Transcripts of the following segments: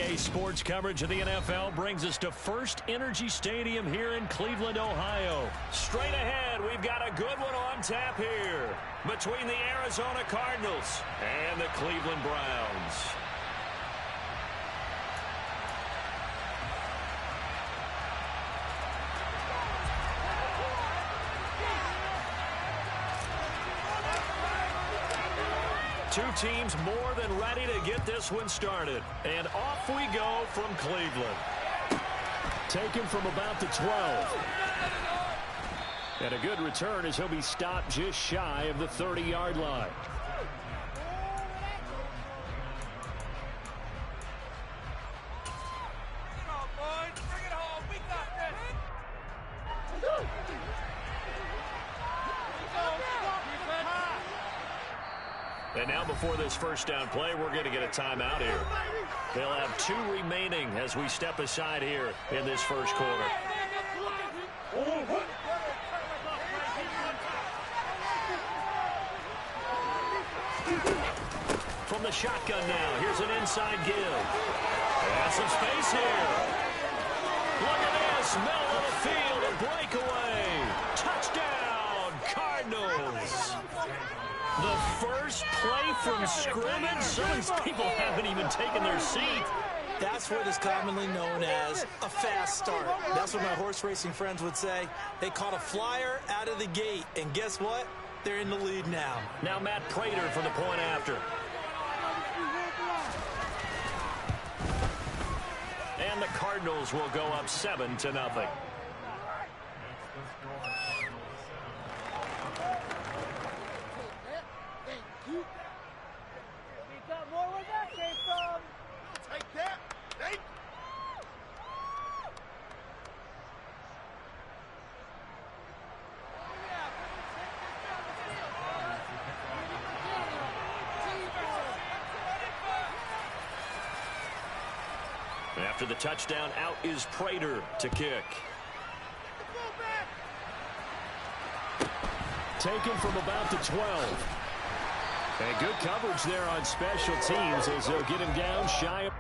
Today, sports coverage of the NFL brings us to First Energy Stadium here in Cleveland, Ohio. Straight ahead, we've got a good one on tap here between the Arizona Cardinals and the Cleveland Browns. Two teams more than ready to get this one started. And off we go from Cleveland. Taken from about the 12. And a good return as he'll be stopped just shy of the 30-yard line. And now before this first down play, we're going to get a timeout here. They'll have 2 remaining as we step aside here in this first quarter. From the shotgun now, here's an inside give. And some space here. Look at this, middle of the field, a breakaway. Touchdown, Cardinals. The first play from scrimmage. Some of these people haven't even taken their seat. That's what is commonly known as a fast start. That's what my horse racing friends would say. They caught a flyer out of the gate, and guess what? They're in the lead now. Now Matt Prater for the point after. And the Cardinals will go up 7-0. After the touchdown, out is Prater to kick. Taken from about the 12. And good coverage there on special teams as they'll get him down shy of...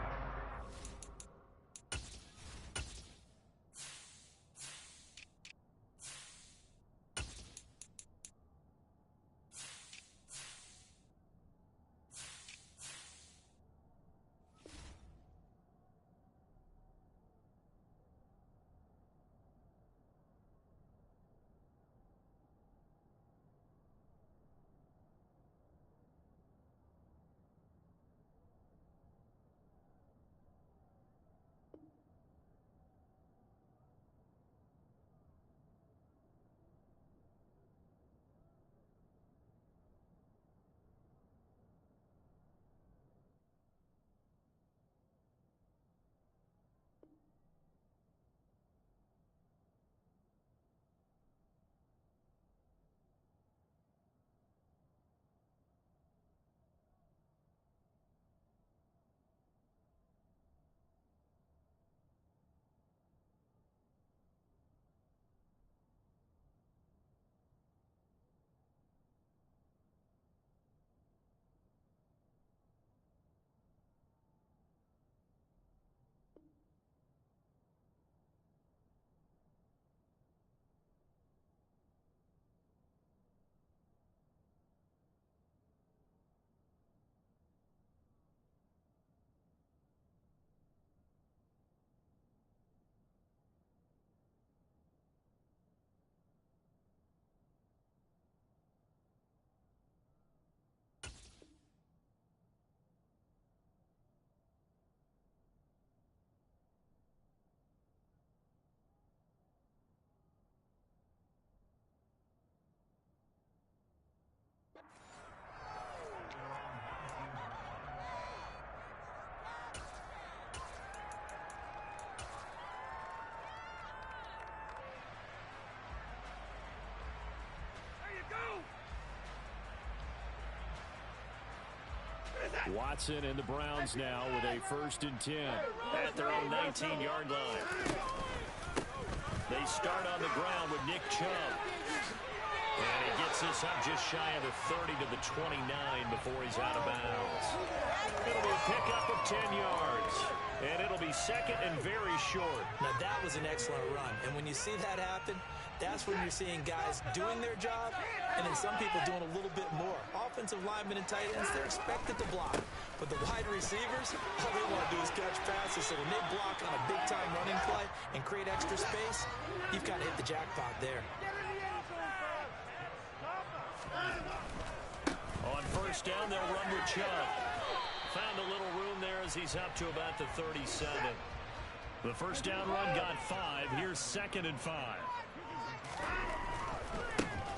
Watson and the Browns now with a 1st and 10 at their own 19-yard line. They start on the ground with Nick Chubb. And he gets this up just shy of the 30 to the 29 before he's out of bounds. It'll be a pickup of 10 yards. And it'll be second and very short. Now, that was an excellent run. And when you see that happen, that's when you're seeing guys doing their job and then some people doing a little bit more. Offensive linemen and tight ends, they're expected to block. But the wide receivers, all they want to do is catch passes. So when they block on a big-time running play and create extra space, you've got to hit the jackpot there. On first down, they'll run with Chubb. Found a little room there as he's up to about the 37. The first down run got 5. Here's second and 5.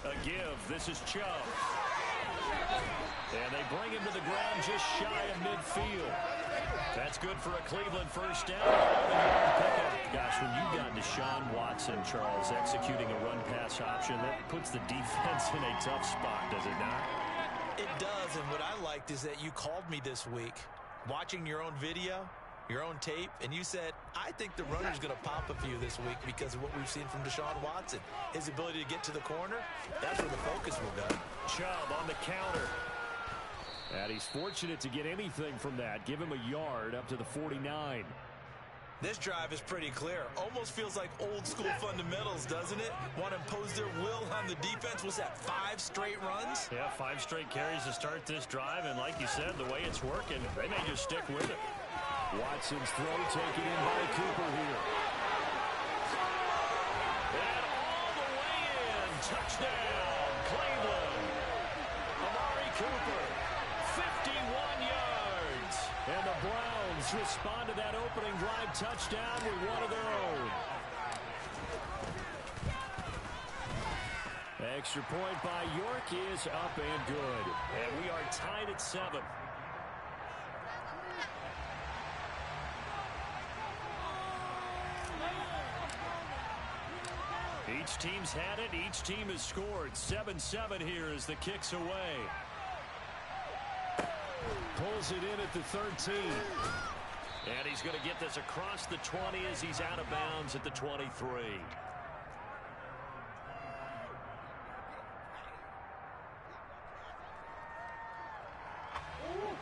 A give. This is Chubb. And they bring him to the ground just shy of midfield. That's good for a Cleveland first down. Gosh, when you've got Deshaun Watson, Charles, executing a run-pass option, that puts the defense in a tough spot, does it not? It does, and what I liked is that you called me this week, watching your own video, your own tape, and you said, I think the runner's going to pop a few this week because of what we've seen from Deshaun Watson. His ability to get to the corner, that's where the focus will go. Chubb on the counter. And he's fortunate to get anything from that. Give him a yard up to the 49. This drive is pretty clear. Almost feels like old school fundamentals, doesn't it? Want to impose their will on the defense. Was that 5 straight runs? Yeah, 5 straight carries to start this drive. And like you said, the way it's working, they may just stick with it. Watson's throw taken in by Cooper here. And all the way in. Touchdown, Cleveland. Amari Cooper, 51 yards. And the Browns respond to that opening drive touchdown with one of their own. Extra point by York is up and good. And we are tied at 7. Each team's had it. Each team has scored. 7-7 here as the kick's away. Pulls it in at the 13. And he's going to get this across the 20 as he's out of bounds at the 23.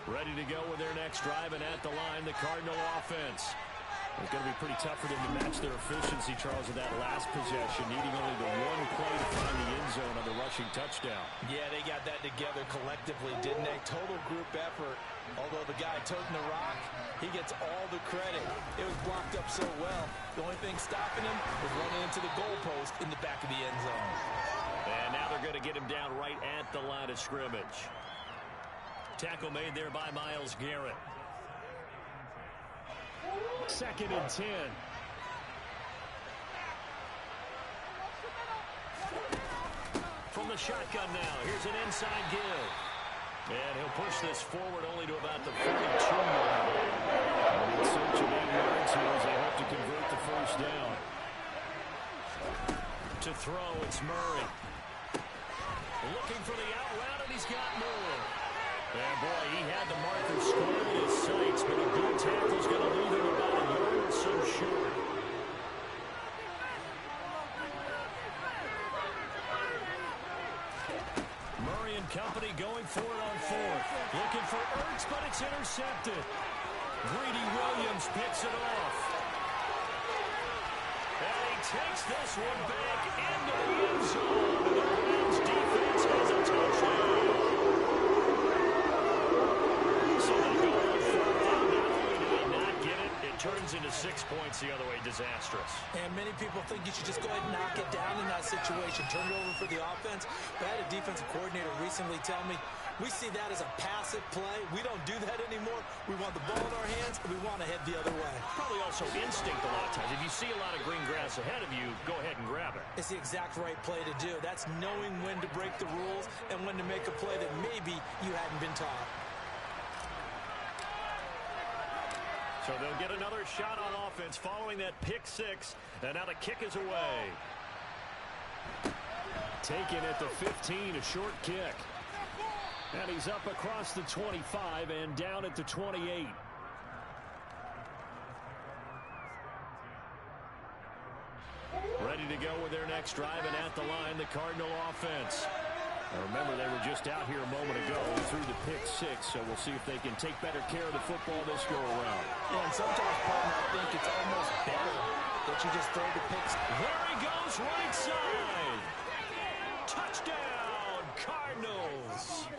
Ready to go with their next drive, and at the line, the Cardinal offense. It's going to be pretty tough for them to match their efficiency, Charles, with that last possession, needing only the one play to find the end zone on the rushing touchdown. Yeah, they got that together collectively, didn't they? Total group effort. Although the guy toting the rock, he gets all the credit. It was blocked up so well. The only thing stopping him was running into the goalpost in the back of the end zone. And now they're going to get him down right at the line of scrimmage. Tackle made there by Myles Garrett. Second and 10. From the shotgun now, here's an inside give. And he'll push this forward only to about the 42 yard line. In search of 8 yards here as they hope to convert the first down. To throw, it's Murray. Looking for the out route, and he's got more. And boy, he had the marker squarely in his sights, but a good tackle's going to leave him about a yard or so short. Murray and company going for it on 4th. Looking for Ertz, but it's intercepted. Greedy Williams picks it off. And he takes this one back into the end zone. The Browns defense has a touchdown. So they go on 4th down. Not only do they not get it, it turns into 6 points the other way. Disastrous. And many people think you should just go ahead and knock it down in that situation. Turn it over for the offense. But I had a defensive coordinator recently tell me, we see that as a passive play. We don't do that anymore. We want the ball in our hands, and we want to head the other way. Probably also instinct a lot of times. If you see a lot of green grass ahead of you, go ahead and grab it. It's the exact right play to do. That's knowing when to break the rules and when to make a play that maybe you hadn't been taught. So they'll get another shot on offense following that pick 6, and now the kick is away. Taken at the 15, a short kick. And he's up across the 25 and down at the 28. Ready to go with their next drive, and at the line, the Cardinal offense. Now remember, they were just out here a moment ago and threw the pick six, so we'll see if they can take better care of the football this go-around. Yeah, and sometimes, partner, I think it's almost better that you just throw the picks. There he goes, right side. Touchdown, Cardinals.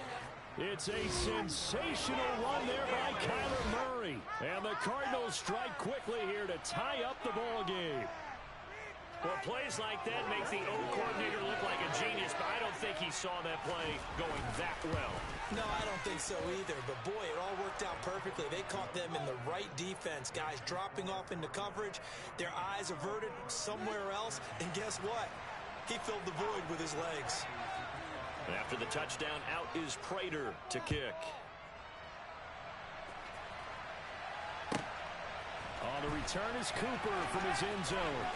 It's a sensational run there by Kyler Murray. And the Cardinals strike quickly here to tie up the ball game. Well, plays like that make the O coordinator look like a genius, but I don't think he saw that play going that well. No, I don't think so either. But, boy, it all worked out perfectly. They caught them in the right defense. Guys dropping off into coverage, their eyes averted somewhere else. And guess what? He filled the void with his legs. And after the touchdown, out is Prater to kick. On the return is Cooper from his end zone.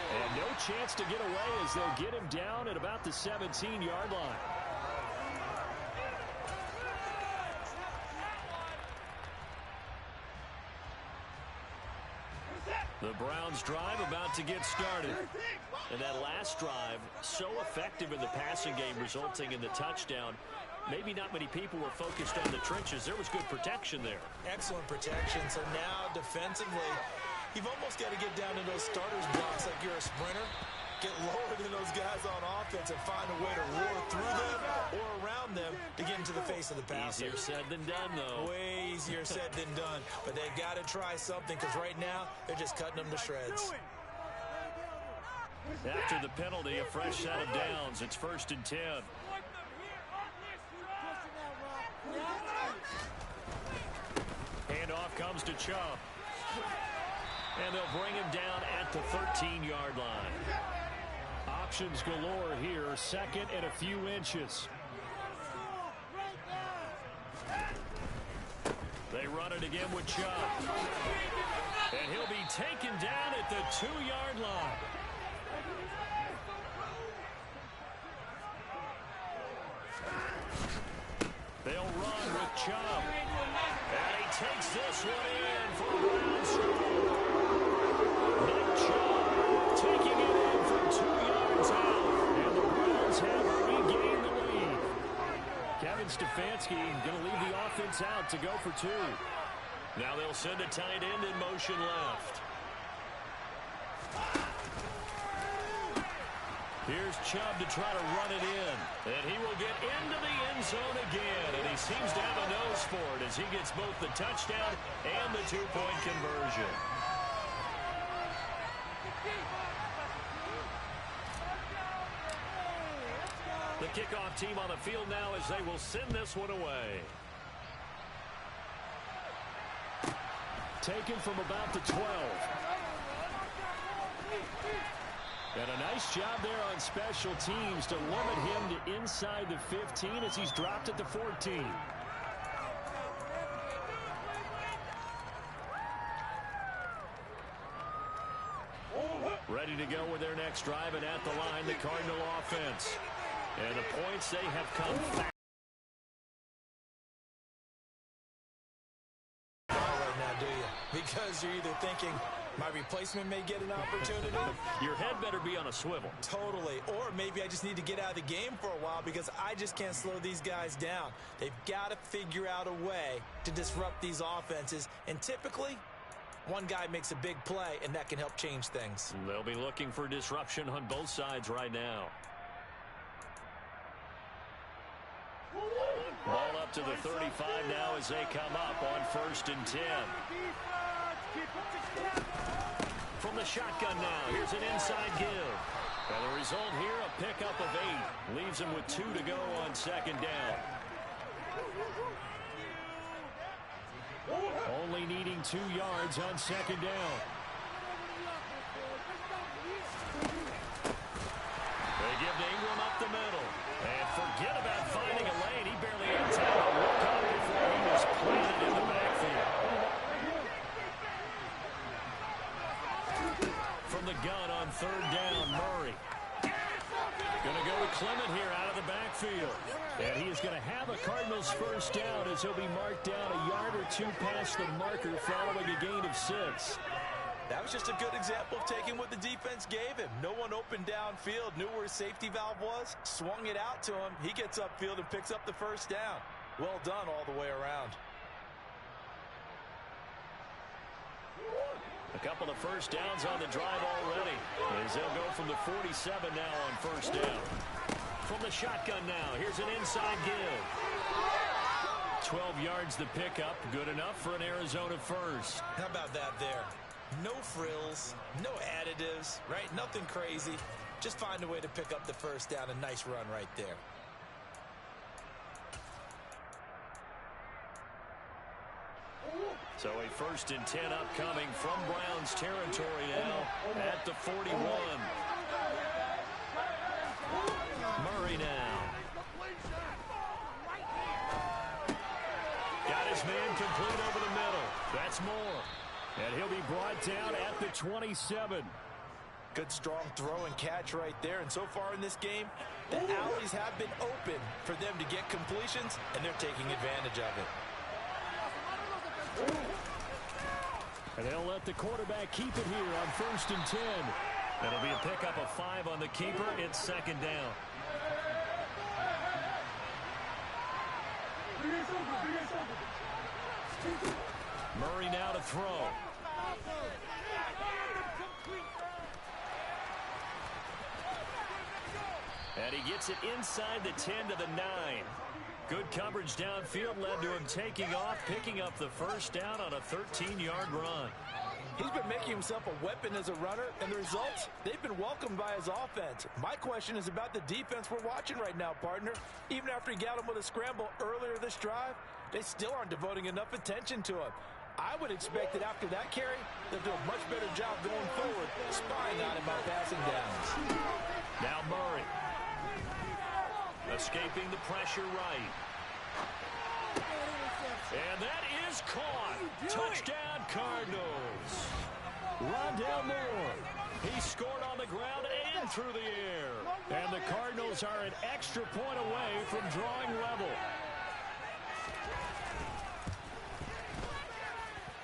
And no chance to get away as they'll get him down at about the 17-yard line. The Browns drive about to get started. And that last drive, so effective in the passing game, resulting in the touchdown. Maybe not many people were focused on the trenches. There was good protection there. Excellent protection. So now defensively, you've almost got to get down to those starters blocks like you're a sprinter. Get lower than those guys on offense and find a way to roar through them or around them to get into the face of the passer. Easier said than done, though. Way easier said than done. But they've got to try something because right now they're just cutting them to shreds. After the penalty, a fresh set of downs. It's 1st and 10. Handoff comes to Chubb. And they'll bring him down at the 13-yard line. Options galore here. 2nd and a few inches. They run it again with Chubb. And he'll be taken down at the 2-yard line. They'll run with Chubb. And he takes this one in for a Brown score. Nick Chubb taking it in from 2 yards out. And the Browns have regained the lead. Kevin Stefanski going to leave the offense out to go for 2. Now they'll send a tight end in motion left. Here's Chubb to try to run it in. And he will get into the end zone again. And he seems to have a nose for it as he gets both the touchdown and the 2-point conversion. The kickoff team on the field now as they will send this one away. Taken from about the 12. And a nice job there on special teams to limit him to inside the 15 as he's dropped at the 14. Ready to go with their next drive, and at the line, the Cardinal offense. And the points, they have come fast. Right now, do you? Because you're either thinking, my replacement may get an opportunity. Your head better be on a swivel. Totally. Or maybe I just need to get out of the game for a while because I just can't slow these guys down. They've got to figure out a way to disrupt these offenses. And typically, one guy makes a big play, and that can help change things. They'll be looking for disruption on both sides right now. Ball up to the 35 now as they come up on 1st and 10. From the shotgun now, here's an inside give. And the result here, a pickup of 8. Leaves him with 2 to go on 2nd down. Only needing 2 yards on 2nd down. They give to Ingram up the middle. And forget about finding a lane. He barely had time to look up before he was planted in the backfield. From the gun on 3rd down, Murray. Going to go with Clement here out of the backfield. And he is going to have a Cardinals first down as he'll be marked down a yard or 2 past the marker following a gain of 6. That was just a good example of taking what the defense gave him. No one open downfield, knew where his safety valve was, swung it out to him. He gets upfield and picks up the first down. Well done all the way around. A couple of first downs on the drive already, as they'll go from the 47 now on first down. From the shotgun now, here's an inside give. 12 yards the pickup, good enough for an Arizona first. How about that there? No frills, no additives, right? Nothing crazy. Just find a way to pick up the first down. A nice run right there. So a 1st and 10 upcoming from Browns territory now at the 41. Murray now. Got his man complete over the middle. That's Moore. And he'll be brought down at the 27. Good strong throw and catch right there. And so far in this game, the alleys have been open for them to get completions, and they're taking advantage of it. And they'll let the quarterback keep it here on 1st and 10. It'll be a pickup of 5 on the keeper. It's 2nd down. Murray now to throw. And he gets it inside the 10 to the 9. Good coverage downfield led to him taking off, picking up the first down on a 13-yard run. He's been making himself a weapon as a runner, and the results, they've been welcomed by his offense. My question is about the defense we're watching right now, partner. Even after he got him with a scramble earlier this drive, they still aren't devoting enough attention to him. I would expect that after that carry, they'll do a much better job going forward, spying on him on passing downs. Now Murray. Escaping the pressure right. And that is caught. Touchdown Cardinals. Rondale Moore. He scored on the ground and through the air. And the Cardinals are an extra point away from drawing level.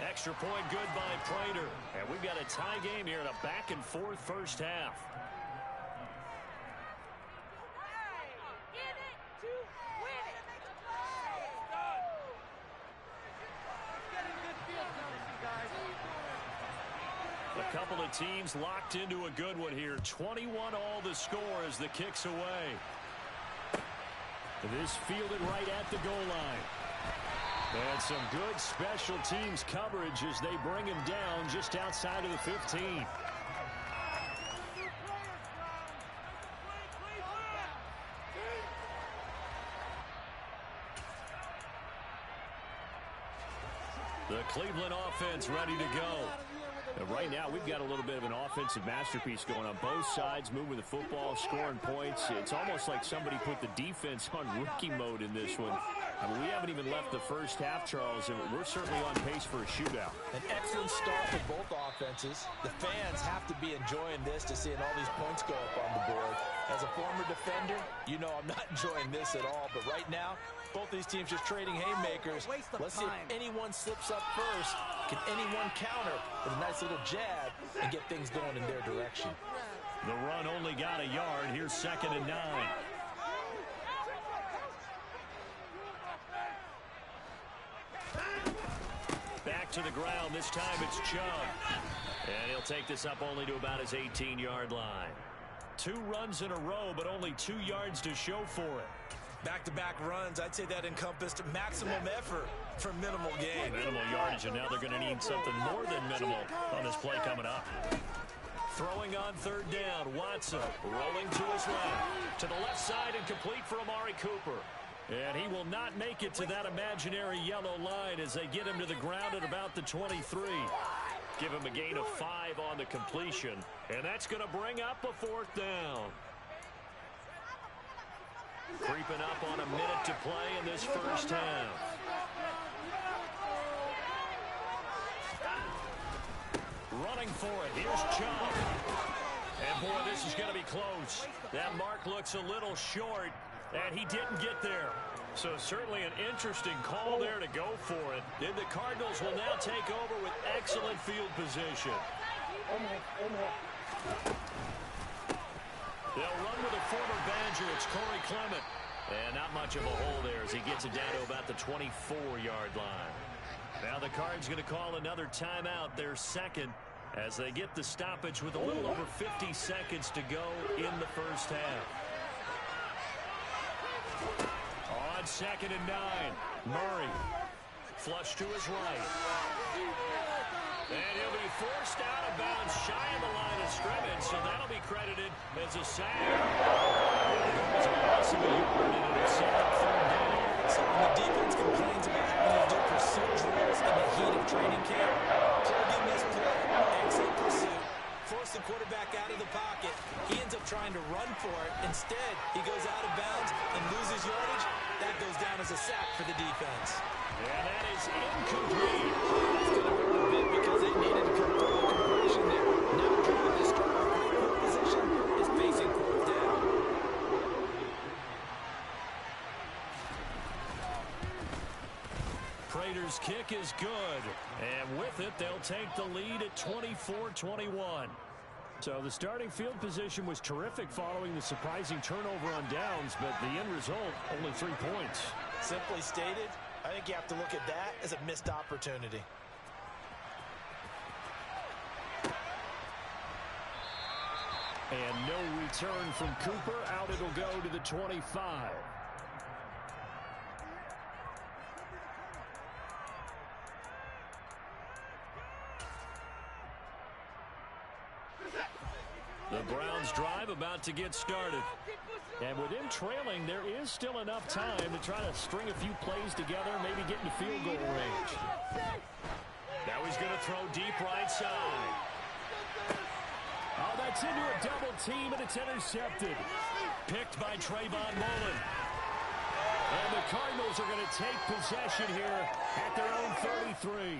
Extra point good by Prater. And we've got a tie game here in a back-and-forth first half. A couple of teams locked into a good one here. 21 all the score as the kick's away. This fielded right at the goal line. And some good special teams coverage as they bring him down just outside of the 15. The Cleveland offense ready to go. And right now, we've got a little bit of an offensive masterpiece going on both sides, moving the football, scoring points. It's almost like somebody put the defense on rookie mode in this one. I mean, we haven't even left the first half, Charles, and we're certainly on pace for a shootout. An excellent start for both offenses. The fans have to be enjoying this to seeing all these points go up on the board. As a former defender, you know I'm not enjoying this at all. But right now, both these teams just trading haymakers. Let's see if anyone slips up first. Can anyone counter with a nice little jab and get things going in their direction? The run only got a yard. Here's 2nd and 9. Back to the ground. This time it's Chubb. And he'll take this up only to about his 18-yard line. 2 runs in a row, but only 2 yards to show for it. Back-to-back runs, I'd say that encompassed maximum effort for minimal gain. Minimal yardage, and now they're going to need something more than minimal on this play coming up. Throwing on 3rd down, Watson rolling to his left. To the left side and complete for Amari Cooper. And he will not make it to that imaginary yellow line as they get him to the ground at about the 23. Give him a gain of 5 on the completion. And that's going to bring up a 4th down. Creeping up on a minute to play in this first half. Running for it. Here's Chubb. And boy, this is going to be close. That mark looks a little short, and he didn't get there. So certainly an interesting call there to go for it. And the Cardinals will now take over with excellent field position. They'll run with a former Badger. It's Corey Clement. And not much of a hole there as he gets it down to about the 24-yard line. Now the Cards going to call another timeout, their second, as they get the stoppage with a little over 50 seconds to go in the first half. On 2nd and 9, Murray. Flush to his right. And he'll be forced out of bounds shy of the line of scrimmage, so that'll be credited as a sack. It was a loss of a yard, and it'll set up 3rd down. So when the defense complains about having to do pursuit drills in the heat of training camp, holding this play, exit pursuit, force the quarterback out of the pocket. He ends up trying to run for it. Instead, he goes out of bounds and loses yardage. That goes down as a sack for the defense. And that is incomplete. That's going to hurt a bit because they needed to control the conversion there. Now trying to start a great field position is facing 4th down. Prater's kick is good. And with it, they'll take the lead at 24-21. So the starting field position was terrific following the surprising turnover on downs, but the end result, only 3 points. Simply stated, I think you have to look at that as a missed opportunity. And no return from Cooper. Out it'll go to the 25. The Browns drive about to get started. And with them trailing, there is still enough time to try to string a few plays together, maybe get into field goal range. Now he's going to throw deep right side. Oh, that's into a double team, and it's intercepted. Picked by Trayvon Mullen. And the Cardinals are going to take possession here at their own 33.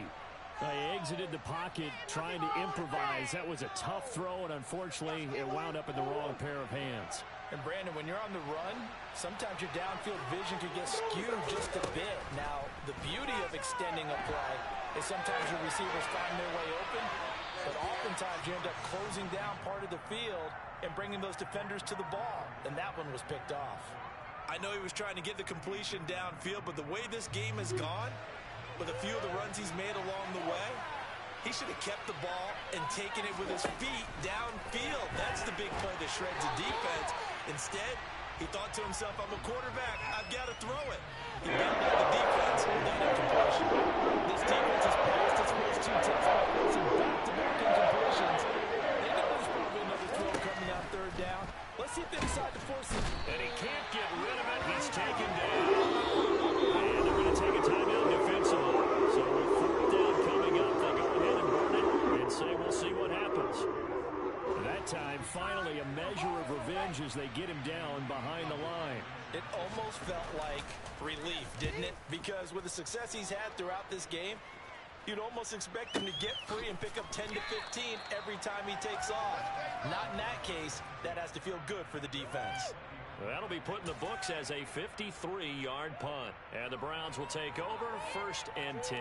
They exited the pocket trying to improvise. That was a tough throw, and unfortunately, it wound up in the wrong pair of hands. And Brandon, when you're on the run, sometimes your downfield vision could get skewed just a bit. Now, the beauty of extending a play is sometimes your receivers find their way open, but oftentimes you end up closing down part of the field and bringing those defenders to the ball, and that one was picked off. I know he was trying to get the completion downfield, but the way this game has gone, with a few of the runs he's made along the way, he should have kept the ball and taken it with his feet downfield. That's the big play that shreds the defense. Instead, he thought to himself, I'm a quarterback, I've got to throw it. He bailed out the defense and that incompletion. This defense has passed its first 2 tests by forcing back-to-back incompletions. They know there's probably another throw coming on 3rd down. Let's see if they decide to force it. And he can't get rid of it. He's taken down. And they're going to take a timeout defensively. So with 4th down coming up, they go ahead and burn it and say we'll see what happens. That time, finally, a measure of revenge as they get him down behind the line. It almost felt like relief, didn't it? Because with the success he's had throughout this game, you'd almost expect him to get free and pick up 10 to 15 every time he takes off. Not in that case. That has to feel good for the defense. That'll be put in the books as a 53-yard punt. And the Browns will take over 1st and 10.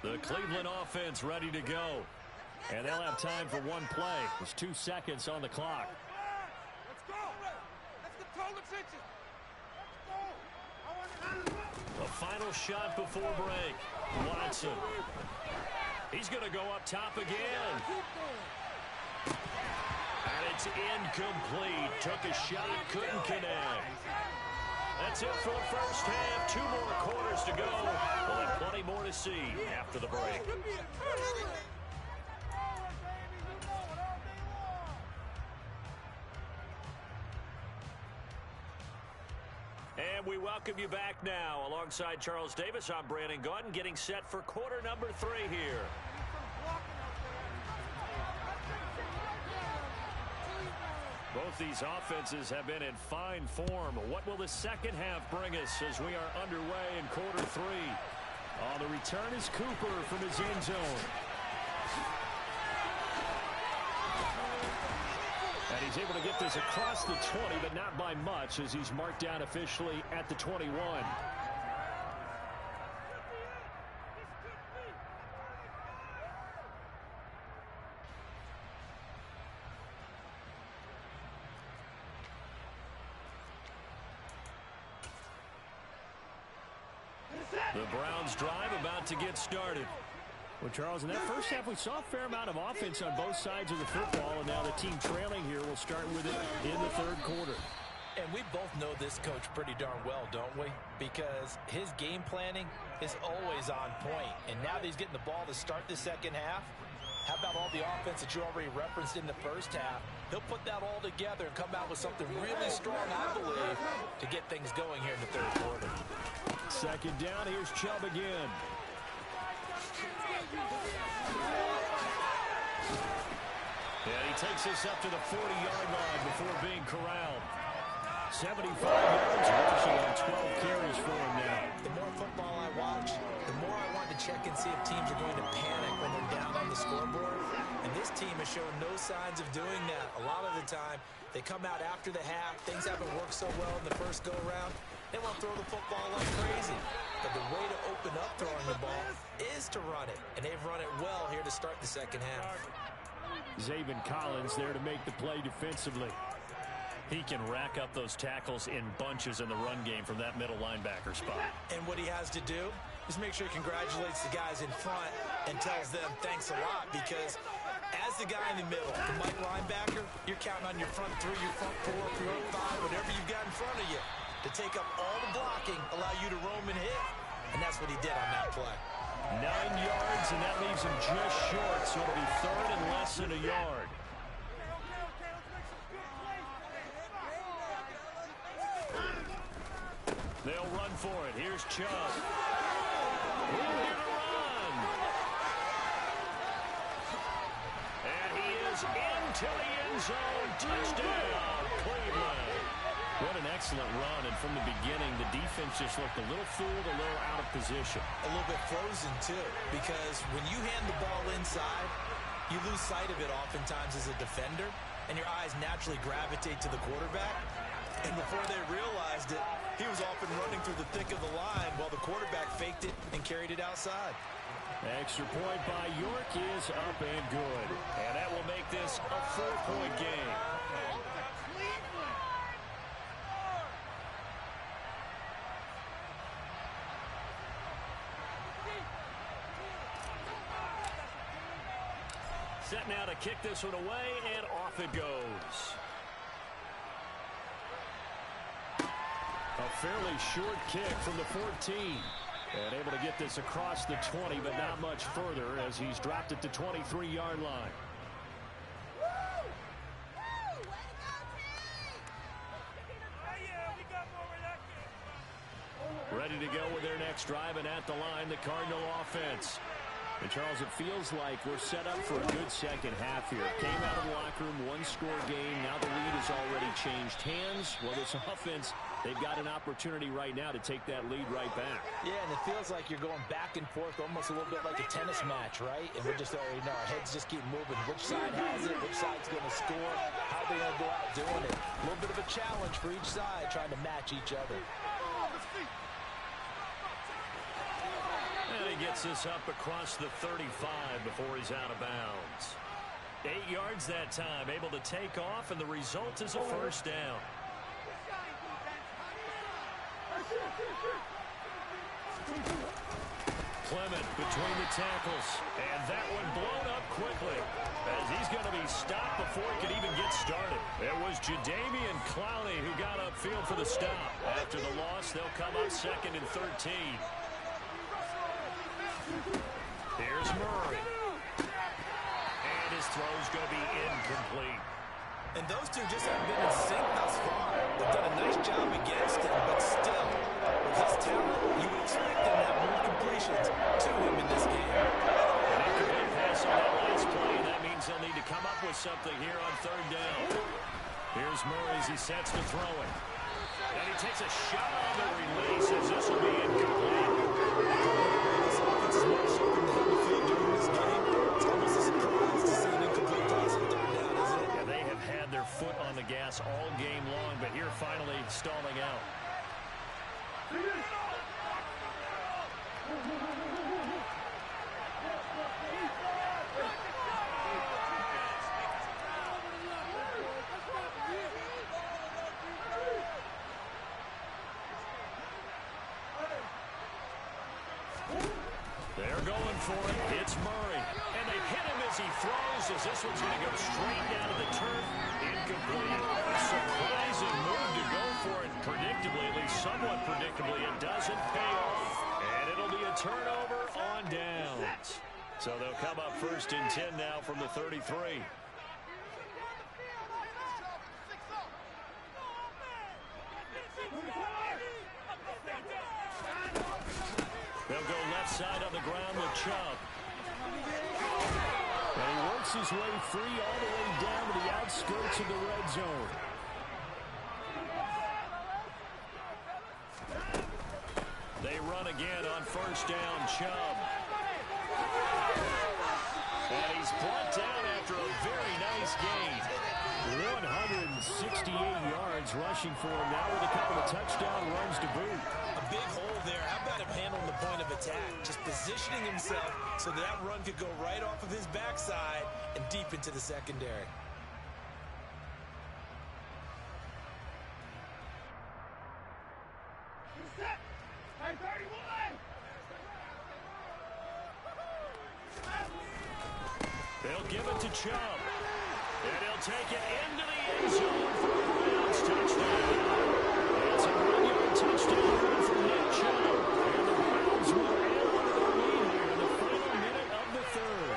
The Cleveland offense ready to go. And they'll have time for one play. There's 2 seconds on the clock. Let's go. Let's control the trenches. Let's go. The final shot before break. Watson. He's going to go up top again. And it's incomplete. Took a shot, couldn't connect. That's it for the first half. 2 more quarters to go. We'll have plenty more to see after the break. And we welcome you back now. Alongside Charles Davis, I'm Brandon Gaudin, getting set for quarter number 3 here. Both these offenses have been in fine form. What will the second half bring us as we are underway in quarter 3? On the return is Cooper from his end zone. And he's able to get this across the 20, but not by much as he's marked down officially at the 21. The Browns drive about to get started. Well, Charles, in that first half, we saw a fair amount of offense on both sides of the football, and now the team trailing here will start with it in the third quarter. And we both know this coach pretty darn well, don't we? Because his game planning is always on point. And now that he's getting the ball to start the second half, how about all the offense that you already referenced in the first half? He'll put that all together and come out with something really strong, I believe, to get things going here in the third quarter. Second down, here's Chubb again. And he takes this up to the 40-yard line before being corralled. 75 yards rushing and 12 carries for him now. The more football I watch, the more I want to check and see if teams are going to panic when they're down on the scoreboard. And this team has shown no signs of doing that. A lot of the time, they come out after the half. Things haven't worked so well in the first go-around. They want to throw the football like crazy. But the way to open up throwing the ball is to run it. And they've run it well here to start the second half. Zaven Collins there to make the play defensively. He can rack up those tackles in bunches in the run game from that middle linebacker spot. And what he has to do is make sure he congratulates the guys in front and tells them thanks a lot, because as the guy in the middle, the Mike linebacker, you're counting on your front three, your front four, your front five, whatever you've got in front of you to take up all the blocking, allow you to roam and hit. And that's what he did on that play. 9 yards, and that leaves him just short, so it'll be third and less than a yard. They'll run for it. Here's Chubb. Here to run. And he is into the end zone. Touchdown, Cleveland. What an excellent run. And from the beginning, the defense just looked a little fooled, a little out of position. A little bit frozen, too, because when you hand the ball inside, you lose sight of it oftentimes as a defender, and your eyes naturally gravitate to the quarterback. And before they realized it, he was off and running through the thick of the line while the quarterback faked it and carried it outside. Extra point by York is up and good. And that will make this a 4-point game. Set now to kick this one away, and off it goes. A fairly short kick from the 14. And able to get this across the 20, but not much further as he's dropped it to 23-yard line. Ready to go with their next drive, and at the line, the Cardinal offense. And, Charles, it feels like we're set up for a good second half here. Came out of the locker room, one-score game. Now the lead has already changed hands. Well, this offense, they've got an opportunity right now to take that lead right back. Yeah, and it feels like you're going back and forth almost a little bit like a tennis match, right? And we're just already know our heads just keep moving. Which side has it? Which side's going to score? How are they going to go out doing it? A little bit of a challenge for each side trying to match each other. And he gets this up across the 35 before he's out of bounds. 8 yards that time, able to take off, and the result is a first down. Clement between the tackles, and that one blown up quickly as he's going to be stopped before he can even get started. It was Jadeveon Clowney who got upfield for the stop. After the loss, they'll come up second and 13. Here's Murray. And his throw's going to be incomplete. And those two just haven't been in sync thus far. They've done a nice job against him, but still, with his talent, you would expect them to have more completions to him in this game. An incomplete pass on that last play, and that means they'll need to come up with something here on third down. Here's Murray as he sets to throw it. And he takes a shot on the release as this will be incomplete. This offense is more certain than the field during this game. It's almost a surprise to see an incomplete toss on third down, isn't it? Yeah, they have had their foot on the gas all game long, but here finally stalling out. They're going for it. It's Murray. And they hit him as he throws, as this one's going to go straight down to the turf. Incomplete. Surprising move to go for it. Predictably, at least somewhat predictably, it doesn't pay off. And it'll be a turnover on downs. So they'll come up 1st and 10 now from the 33. They'll go left side on the ground with Chubb. And he works his way free all the way down to the outskirts of the red zone. They run again on 1st down, Chubb. And he's brought down after a very nice gain. 168 yards rushing for him now with a couple of touchdown runs to boot. A big hole there. How about him handling the point of attack? Just positioning himself so that run could go right off of his backside and deep into the secondary. They'll give it to Chubb. And he'll take it into the end zone for a Browns touchdown. It's a 1-yard touchdown run from Nick Chubb. And the Browns will add on to their lead here in the final minute of the 3rd.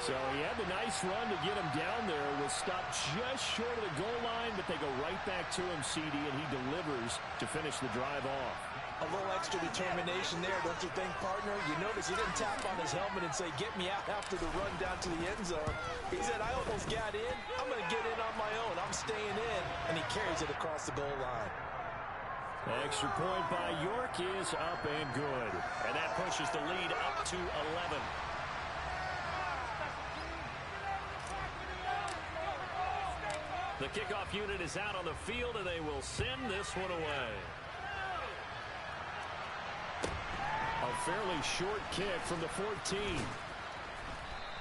So he had the nice run to get him down there. Was stopped just short of the goal line, but they go right back to him, CD, and he delivers to finish the drive off. A little extra determination there, don't you think, partner? You notice he didn't tap on his helmet and say, get me out after the run down to the end zone. He said, I almost got in. I'm going to get in on my own. I'm staying in. And he carries it across the goal line. Extra point by York is up and good. And that pushes the lead up to 11. The kickoff unit is out on the field, and they will send this one away. A fairly short kick from the 14.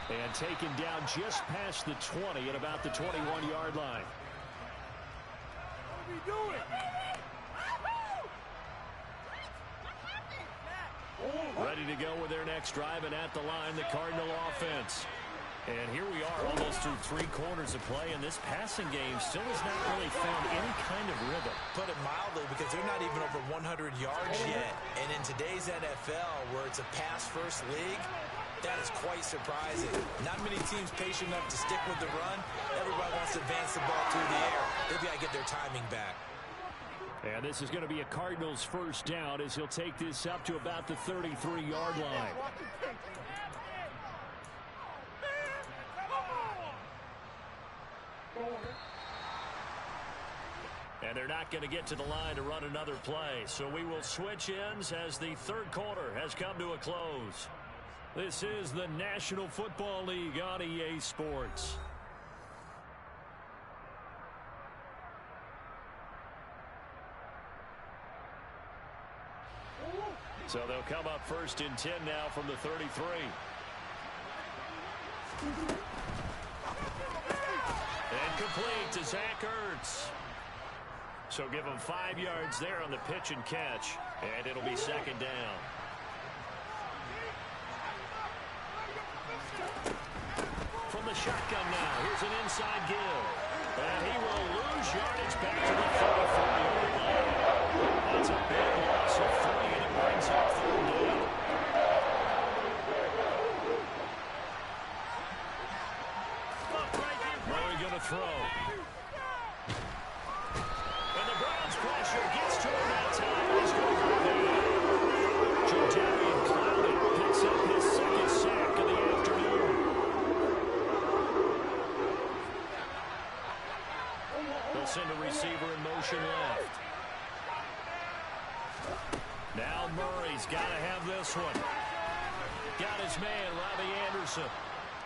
And taken down just past the 20 at about the 21-yard line. What are we doing? Ready to go with their next drive, and at the line, the Cardinal offense. And here we are almost through 3 quarters of play, and this passing game still has not really found any kind of rhythm. Put it mildly, because they're not even over 100 yards yet. And in today's NFL, where it's a pass-first league, that is quite surprising. Not many teams patient enough to stick with the run. Everybody wants to advance the ball through the air. They've got to get their timing back. And this is going to be a Cardinals first down as he'll take this up to about the 33-yard line. And they're not going to get to the line to run another play. So we will switch ends as the 3rd quarter has come to a close. This is the National Football League on EA Sports. So they'll come up 1st and 10 now from the 33. And complete to Zach Ertz. So give him 5 yards there on the pitch and catch. And it'll be 2nd down. From the shotgun now, here's an inside give. And he will lose yardage back to the 34-yard line. That's a big loss of 3, and it brings up 3rd down. Murray going to throw. And the Browns pressure gets to him that time. He's going to go down. Jadavian Clowney picks up his 2nd sack of the afternoon. They'll send a receiver in motion left. Now Murray's got to have this one. Got his man, Robbie Anderson.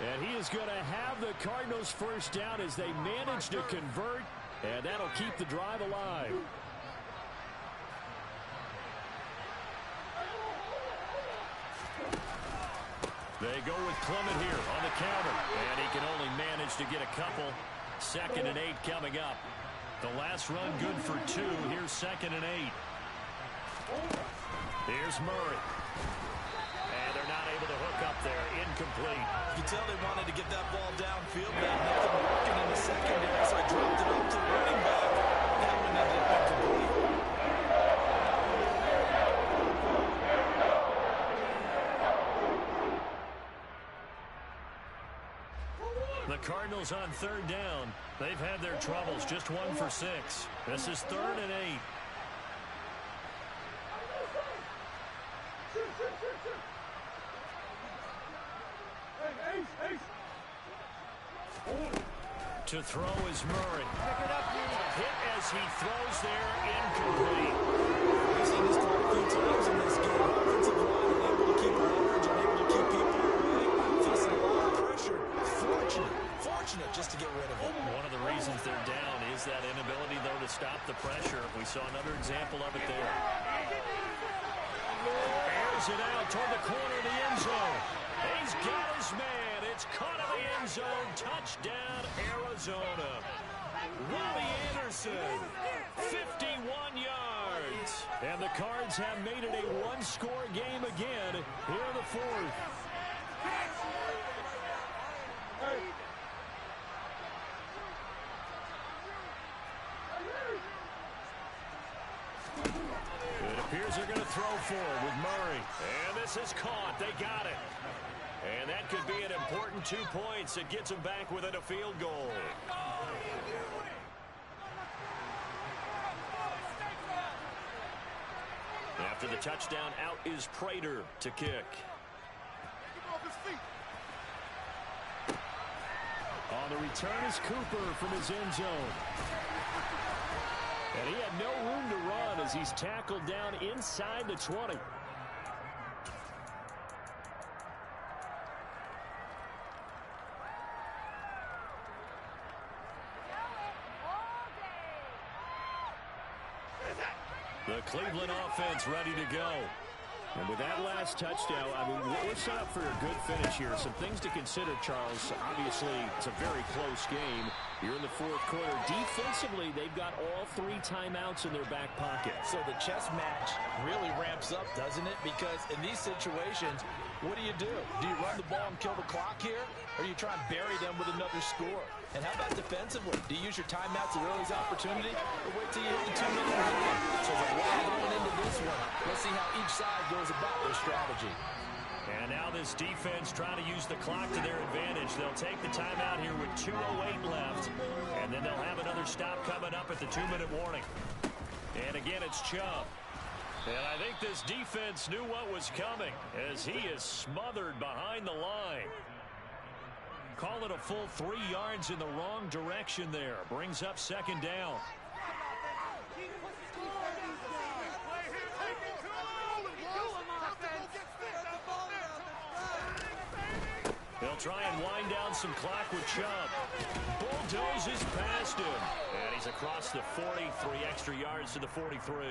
And he is going to have the Cardinals first down as they manage to convert. And that'll keep the drive alive. They go with Clement here on the counter. And he can only manage to get a couple. 2nd and 8 coming up. The last run good for 2. Here's 2nd and 8. Here's Murray. And they're incomplete. You can tell they wanted to get that ball downfield, but had nothing working in the secondary, so he dropped it up to the running back. That one ended up incomplete. The Cardinals on third down. They've had their troubles, just 1 for 6. This is 3rd and 8. To throw is Murray. Hit as he throws there, incomplete. We've seen this quite a few times in this game. Offensive line able to keep leverage and able to keep people away. Facing a lot of pressure. Fortunate just to get rid of it. One of the reasons they're down is that inability, though, to stop the pressure. We saw another example of it there. Airs it out toward the corner of the end zone. He's got his man. It's caught in the end zone. Touchdown, Arizona. Robbie Anderson, 51 yards. And the Cards have made it a one-score game again here in the 4th. It appears they're going to throw forward with Murray. And this is caught. They got it. And that could be an important 2 points. It gets them back within a field goal. After the touchdown, out is Prater to kick. On the return is Cooper from his end zone. And he had no room to run as he's tackled down inside the 20. The Cleveland offense ready to go. And with that last touchdown, I mean, we're set up for a good finish here. Some things to consider, Charles. Obviously, it's a very close game. You're in the 4th quarter. Defensively, they've got all 3 timeouts in their back pocket. So the chess match really ramps up, doesn't it? Because in these situations, what do? Do you run the ball and kill the clock here? Or do you try and bury them with another score? And how about defensively? Do you use your timeouts to realize opportunity? Or wait till you hit the 2-minute warning? So there's a lot going into this one. Let's see how each side goes about their strategy. And now this defense trying to use the clock to their advantage. They'll take the timeout here with 2:08 left. And then they'll have another stop coming up at the 2-minute warning. And again, it's Chubb. And I think this defense knew what was coming as he is smothered behind the line. Call it a full 3 yards in the wrong direction there. Brings up 2nd down. They'll try and wind down some clock with Chubb. Bulldozes past him. And he's across the 40, 3 extra yards to the 43.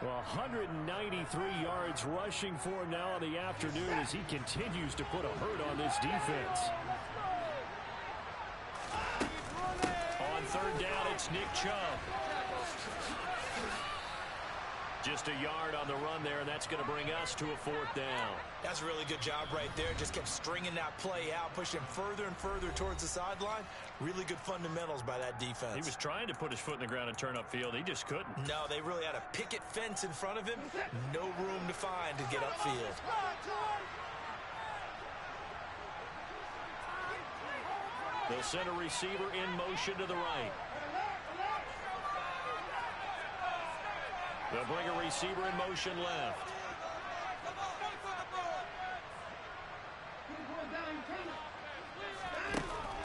Well, 193 yards rushing for him now in the afternoon as he continues to put a hurt on this defense. On 3rd down, it's Nick Chubb. Just a yard on the run there, and that's going to bring us to a 4th down. That's a really good job right there. Just kept stringing that play out, pushing further and further towards the sideline. Really good fundamentals by that defense. He was trying to put his foot in the ground and turn upfield. He just couldn't. No, they really had a picket fence in front of him. No room to find to get upfield. They'll send a receiver in motion to the right. They'll bring a receiver in motion left.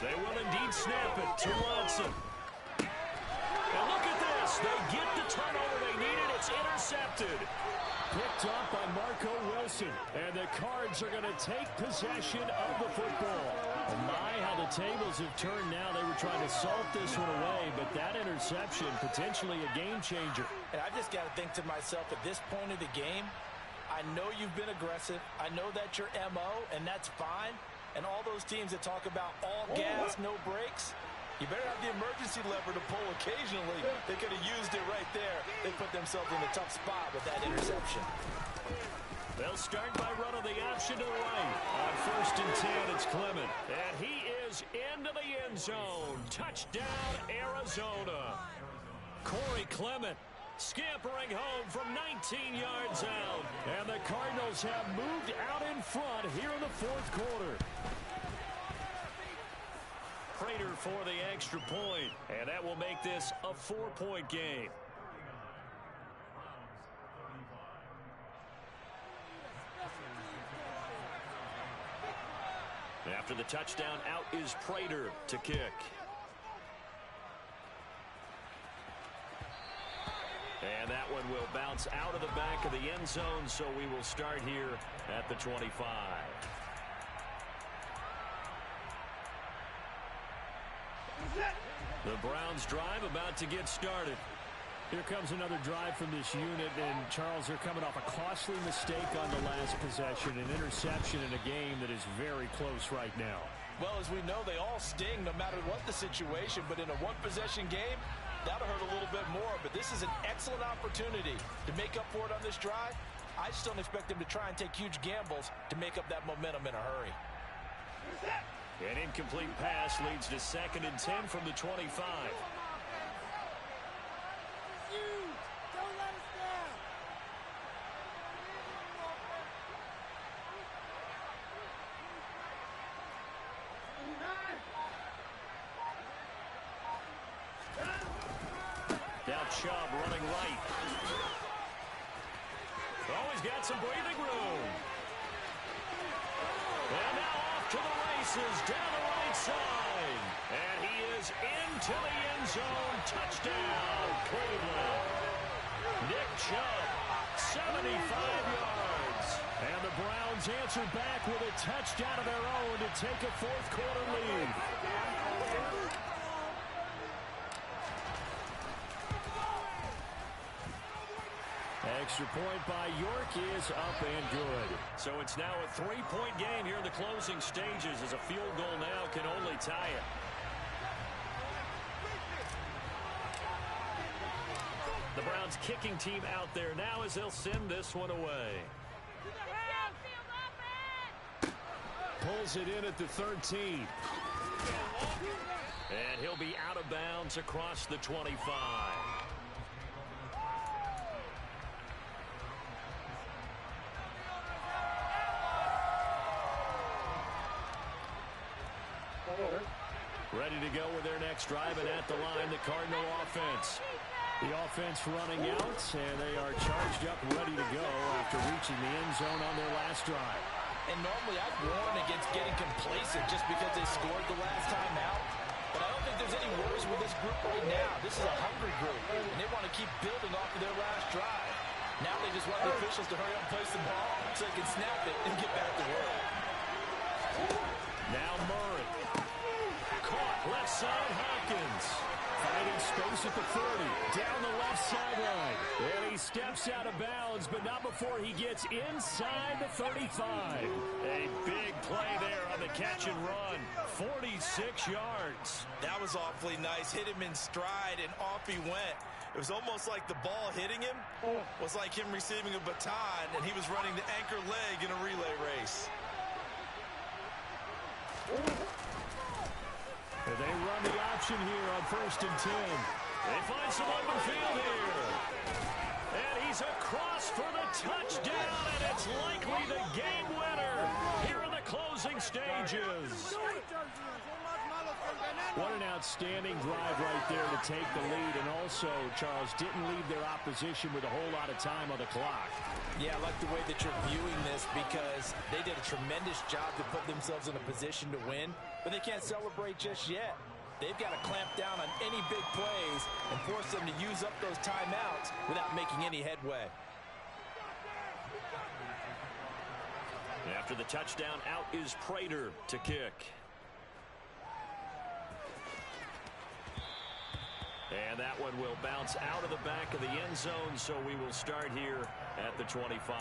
They will indeed snap it to Watson. And look at this. They get the turnover they needed. It's intercepted. Picked up by Marco Wilson. And the Cards are going to take possession of the football. And my, how the tables have turned now. They were trying to salt this one away, but that interception, potentially a game changer. And I just got to think to myself, at this point of the game, I know you've been aggressive. I know that's your MO, and that's fine. And all those teams that talk about all gas, no brakes, You better have the emergency lever to pull occasionally. They could have used it right there. They put themselves in a tough spot with that interception. They'll start by running the option to the right. On 1st and 10, it's Clement. And he is into the end zone. Touchdown, Arizona. Corey Clement scampering home from 19 yards out. And the Cardinals have moved out in front here in the 4th quarter. Prater for the extra point. And that will make this a 4-point game. After the touchdown, out is Prater to kick. And that one will bounce out of the back of the end zone, so we will start here at the 25. The Browns drive about to get started. Here comes another drive from this unit, and Charles, they're coming off a costly mistake on the last possession, an interception in a game that is very close right now. Well, as we know, they all sting no matter what the situation, but in a one-possession game, that'll hurt a little bit more. But this is an excellent opportunity to make up for it on this drive. I just don't expect them to try and take huge gambles to make up that momentum in a hurry. An incomplete pass leads to 2nd and 10 from the 25. Now Chubb running right. Oh, he's got some breathing room. And now off to the races down the right side. And he is into the end zone. Touchdown, Cleveland. Nick Chubb, 75 yards. And the Browns answer back with a touchdown of their own to take a 4th quarter lead. Extra point by York is up and good. So it's now a 3-point game here in the closing stages, as a field goal now can only tie it. The Browns kicking team out there now as they'll send this one away. Pulls it in at the 13. And he'll be out of bounds across the 25. Ready to go with their next drive, and at the line, the Cardinal offense. The offense running out, and they are charged up, ready to go after reaching the end zone on their last drive. And normally I'd warn against getting complacent just because they scored the last time out. But I don't think there's any worries with this group right now. This is a hungry group, and they want to keep building off of their last drive. Now they just want the officials to hurry up and place the ball so they can snap it and get back to work. Now Murray. Caught left side, Hopkins. Finding space at the 30. Down the left sideline. And he steps out of bounds, but not before he gets inside the 35. A big play there on the catch and run. 46 yards. That was awfully nice. Hit him in stride, and off he went. It was almost like the ball hitting him was like him receiving a baton, and he was running the anchor leg in a relay race. And they run the option here on 1st and 10. They find some open field here. And he's across for the touchdown, and it's likely the game winner here in the closing stages. What an outstanding drive right there to take the lead, and also, Charles, didn't leave their opposition with a whole lot of time on the clock. Yeah, I like the way that you're viewing this, because they did a tremendous job to put themselves in a position to win, but they can't celebrate just yet. They've got to clamp down on any big plays and force them to use up those timeouts without making any headway. After the touchdown, out is Prater to kick. And that one will bounce out of the back of the end zone, so we will start here at the 25.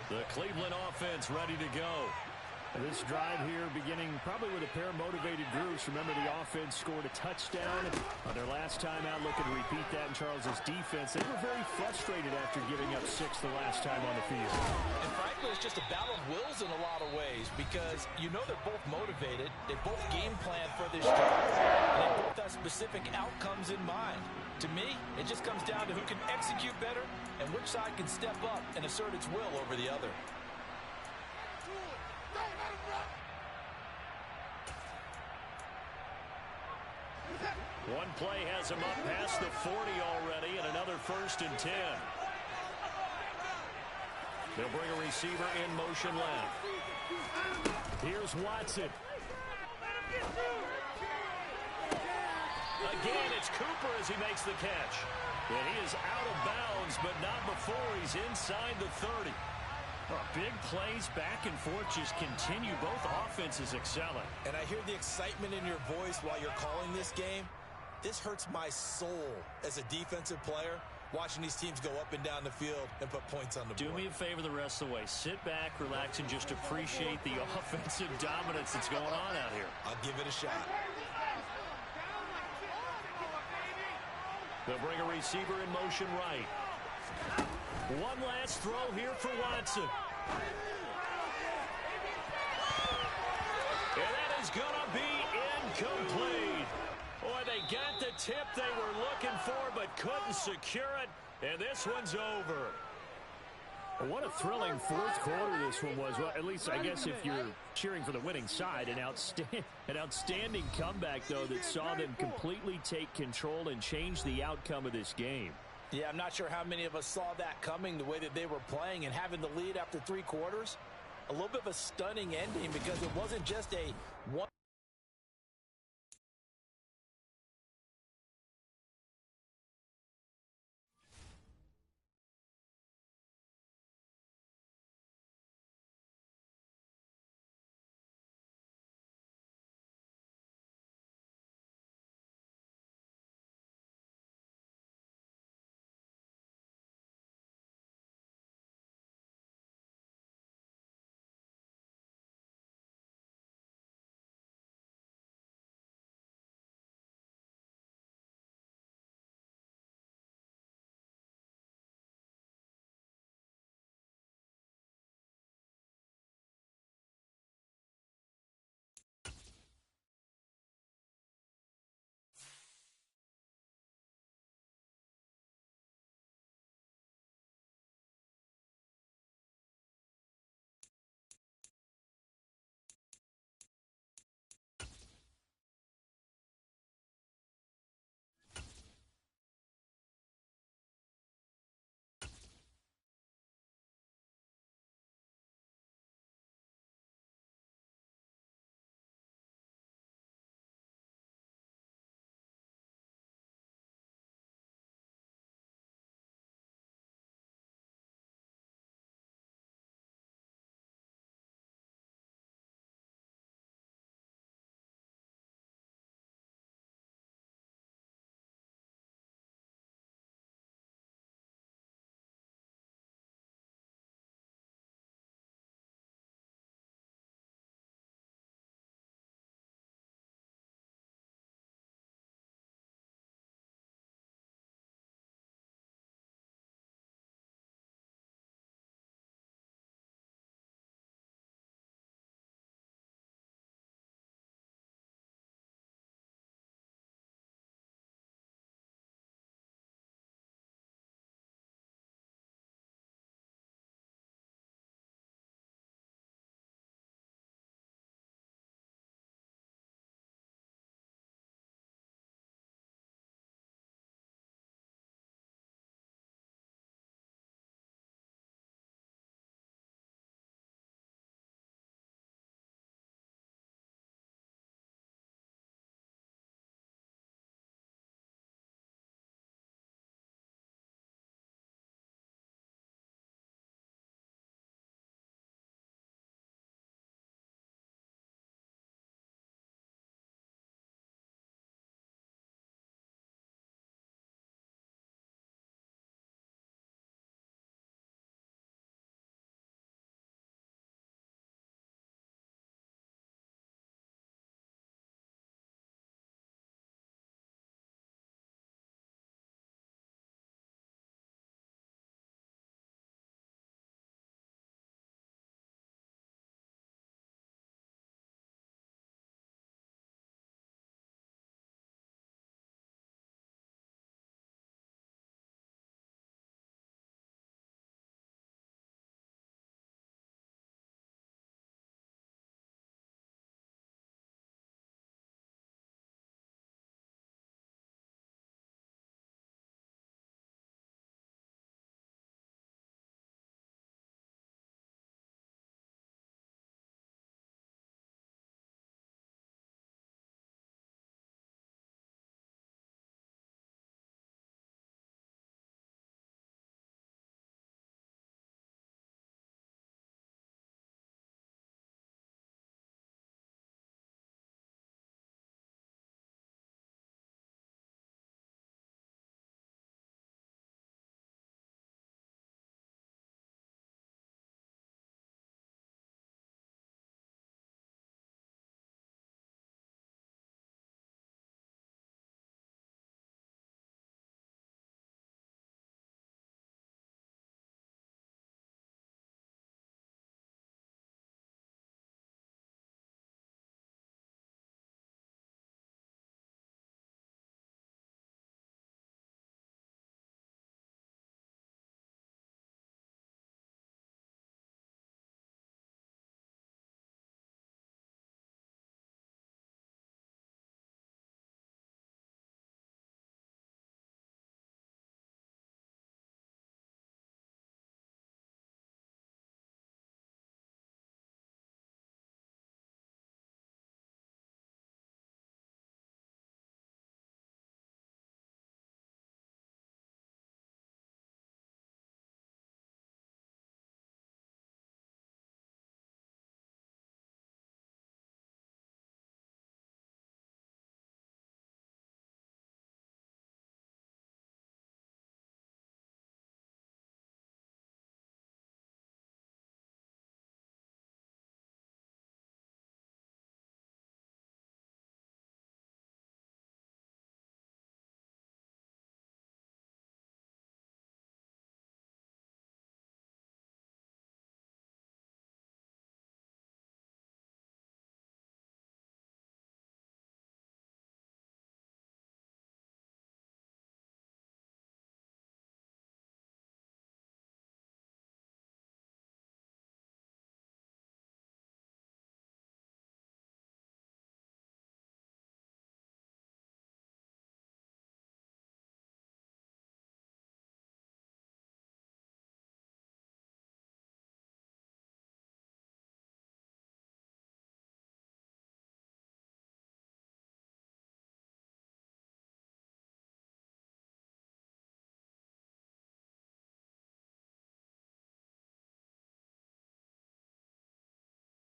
The Cleveland offense ready to go. This drive here beginning probably with a pair of motivated groups. Remember, the offense scored a touchdown on their last time out, looking to repeat that in Charles's defense. They were very frustrated after giving up 6 the last time on the field. And frankly, it's just a battle of wills in a lot of ways because you know they're both motivated. They both game plan for this drive. And they both have specific outcomes in mind. To me, it just comes down to who can execute better and which side can step up and assert its will over the other. One play has him up past the 40 already, and another 1st and 10. They'll bring a receiver in motion left. Here's Watson. Again, it's Cooper as he makes the catch. And he is out of bounds, but not before he's inside the 30. Big plays back and forth just continue. Both offenses excelling. And I hear the excitement in your voice while you're calling this game. This hurts my soul as a defensive player, watching these teams go up and down the field and put points on the board. Do me a favor the rest of the way. Sit back, relax, and just appreciate the offensive dominance that's going on out here. I'll give it a shot. They'll bring a receiver in motion right. One last throw here for Watson. And that is going to be incomplete. Boy, they got the tip they were looking for, but couldn't secure it. And this one's over. What a thrilling fourth quarter this one was. Well, at least I guess if you're cheering for the winning side, an outstanding comeback, though, that saw them completely take control and change the outcome of this game. Yeah, I'm not sure how many of us saw that coming, the way that they were playing and having the lead after 3 quarters. A little bit of a stunning ending because it wasn't just a one.